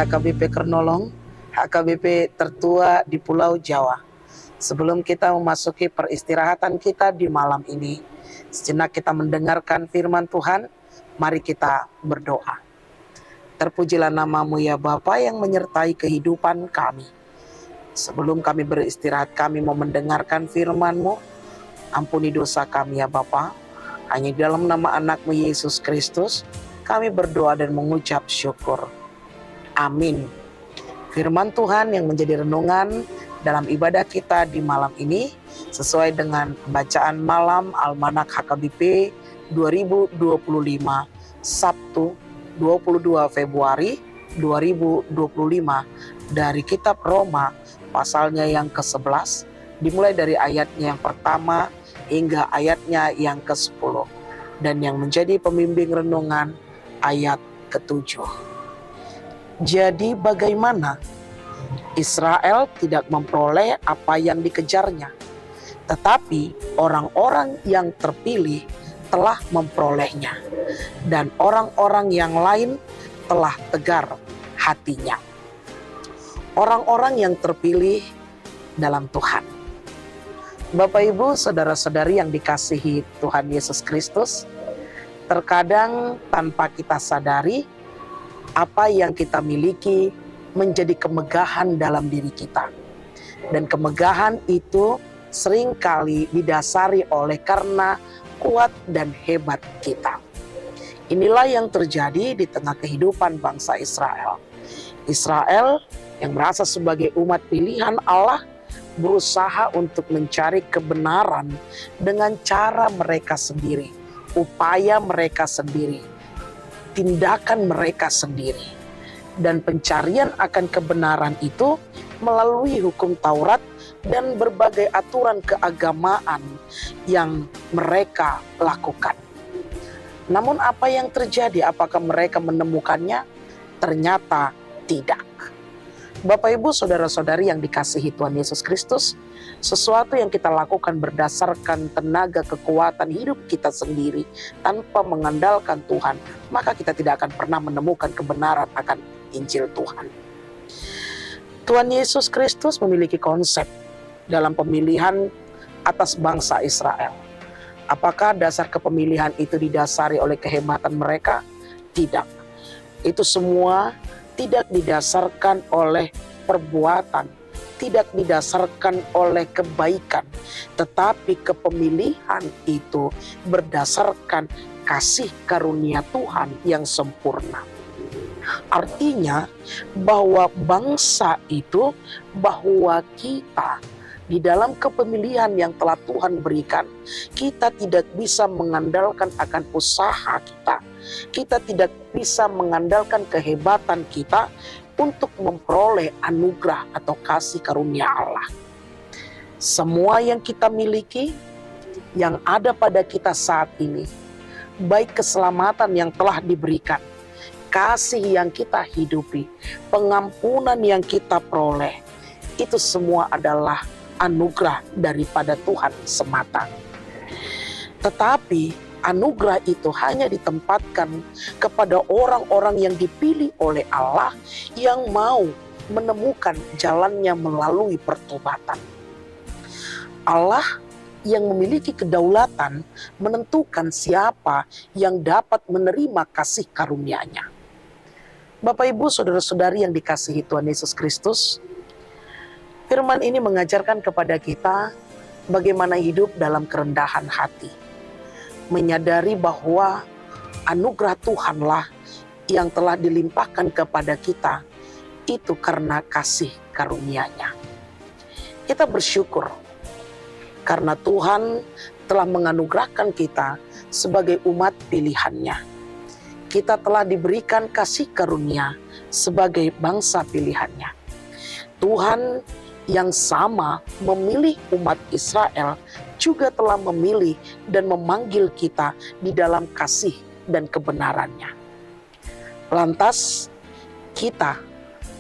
HKBP Kernolong, HKBP tertua di Pulau Jawa. Sebelum kita memasuki peristirahatan kita di malam ini, sejenak kita mendengarkan firman Tuhan, mari kita berdoa. Terpujilah nama-Mu ya Bapa yang menyertai kehidupan kami. Sebelum kami beristirahat, kami mau mendengarkan firman-Mu. Ampuni dosa kami ya Bapa. Hanya di dalam nama anak-Mu Yesus Kristus, kami berdoa dan mengucap syukur. Amin. Firman Tuhan yang menjadi renungan dalam ibadah kita di malam ini sesuai dengan bacaan malam Almanak HKBP 2025 Sabtu 22 Februari 2025 dari kitab Roma pasalnya yang ke-11 dimulai dari ayatnya yang pertama hingga ayatnya yang ke-10 dan yang menjadi pembimbing renungan ayat ke-7. Jadi bagaimana Israel tidak memperoleh apa yang dikejarnya, tetapi orang-orang yang terpilih telah memperolehnya, dan orang-orang yang lain telah tegar hatinya. Orang-orang yang terpilih dalam Tuhan. Bapak Ibu, saudara-saudari yang dikasihi Tuhan Yesus Kristus, terkadang tanpa kita sadari, apa yang kita miliki menjadi kemegahan dalam diri kita. Dan kemegahan itu seringkali didasari oleh karena kuat dan hebat kita. Inilah yang terjadi di tengah kehidupan bangsa Israel. Israel yang merasa sebagai umat pilihan Allah berusaha untuk mencari kebenaran dengan cara mereka sendiri, upaya mereka sendiri, tindakan mereka sendiri. Dan pencarian akan kebenaran itu melalui hukum Taurat dan berbagai aturan keagamaan yang mereka lakukan. Namun apa yang terjadi? Apakah mereka menemukannya? Ternyata tidak. Bapak Ibu saudara-saudari yang dikasihi Tuhan Yesus Kristus, sesuatu yang kita lakukan berdasarkan tenaga kekuatan hidup kita sendiri tanpa mengandalkan Tuhan, maka kita tidak akan pernah menemukan kebenaran akan Injil Tuhan. Tuhan Yesus Kristus memiliki konsep dalam pemilihan atas bangsa Israel. Apakah dasar kepemilihan itu didasari oleh kehebatan mereka? Tidak. Itu semua tidak didasarkan oleh perbuatan, tidak didasarkan oleh kebaikan, tetapi kepemilihan itu berdasarkan kasih karunia Tuhan yang sempurna. Artinya bahwa bangsa itu, bahwa kita di dalam kepemilihan yang telah Tuhan berikan, kita tidak bisa mengandalkan akan usaha kita. Kita tidak bisa mengandalkan kehebatan kita untuk memperoleh anugerah atau kasih karunia Allah. Semua yang kita miliki, yang ada pada kita saat ini, baik keselamatan yang telah diberikan, kasih yang kita hidupi, pengampunan yang kita peroleh, itu semua adalah anugerah daripada Tuhan semata. Tetapi anugerah itu hanya ditempatkan kepada orang-orang yang dipilih oleh Allah yang mau menemukan jalannya melalui pertobatan. Allah yang memiliki kedaulatan menentukan siapa yang dapat menerima kasih karunia-Nya. Bapak Ibu saudara-saudari yang dikasihi Tuhan Yesus Kristus, firman ini mengajarkan kepada kita bagaimana hidup dalam kerendahan hati. Menyadari bahwa anugerah Tuhanlah yang telah dilimpahkan kepada kita itu karena kasih karunia-Nya. Kita bersyukur karena Tuhan telah menganugerahkan kita sebagai umat pilihan-Nya. Kita telah diberikan kasih karunia sebagai bangsa pilihan-Nya. Tuhan yang sama memilih umat Israel juga telah memilih dan memanggil kita di dalam kasih dan kebenaran-Nya. Lantas kita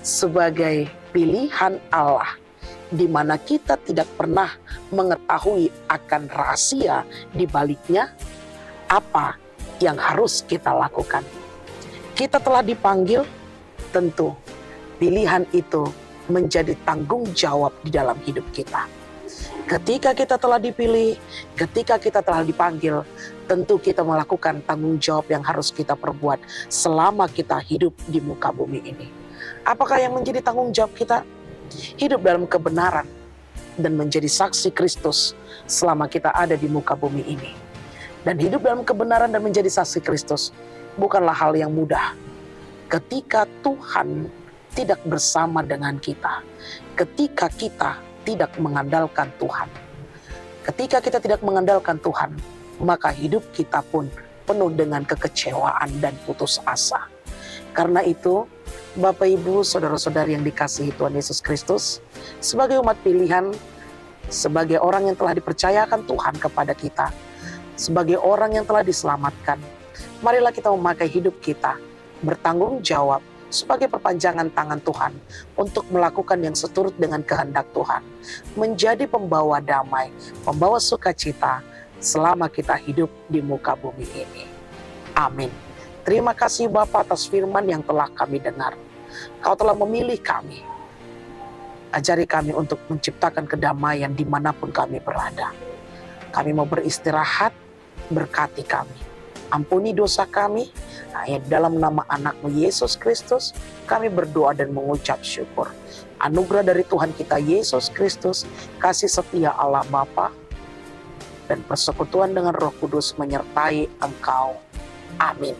sebagai pilihan Allah, di mana kita tidak pernah mengetahui akan rahasia di baliknya, apa yang harus kita lakukan? Kita telah dipanggil, tentu pilihan itu menjadi tanggung jawab di dalam hidup kita. Ketika kita telah dipilih, ketika kita telah dipanggil, tentu kita melakukan tanggung jawab yang harus kita perbuat selama kita hidup di muka bumi ini. Apakah yang menjadi tanggung jawab kita? Hidup dalam kebenaran dan menjadi saksi Kristus selama kita ada di muka bumi ini. Dan hidup dalam kebenaran dan menjadi saksi Kristus bukanlah hal yang mudah. Ketika Tuhan tidak bersama dengan kita, ketika kita tidak mengandalkan Tuhan. Ketika kita tidak mengandalkan Tuhan, maka hidup kita pun penuh dengan kekecewaan dan putus asa. Karena itu, Bapak Ibu, saudara-saudari yang dikasihi Tuhan Yesus Kristus, sebagai umat pilihan, sebagai orang yang telah dipercayakan Tuhan kepada kita, sebagai orang yang telah diselamatkan, marilah kita memakai hidup kita, bertanggung jawab, sebagai perpanjangan tangan Tuhan untuk melakukan yang seturut dengan kehendak Tuhan, menjadi pembawa damai, pembawa sukacita selama kita hidup di muka bumi ini. Amin. Terima kasih Bapa atas firman yang telah kami dengar. Kau telah memilih kami. Ajari kami untuk menciptakan kedamaian dimanapun kami berada. Kami mau beristirahat, berkati kami. Ampuni dosa kami. Dalam nama anak-Mu Yesus Kristus, kami berdoa dan mengucap syukur. Anugerah dari Tuhan kita Yesus Kristus, kasih setia Allah Bapa, dan persekutuan dengan Roh Kudus menyertai engkau. Amin.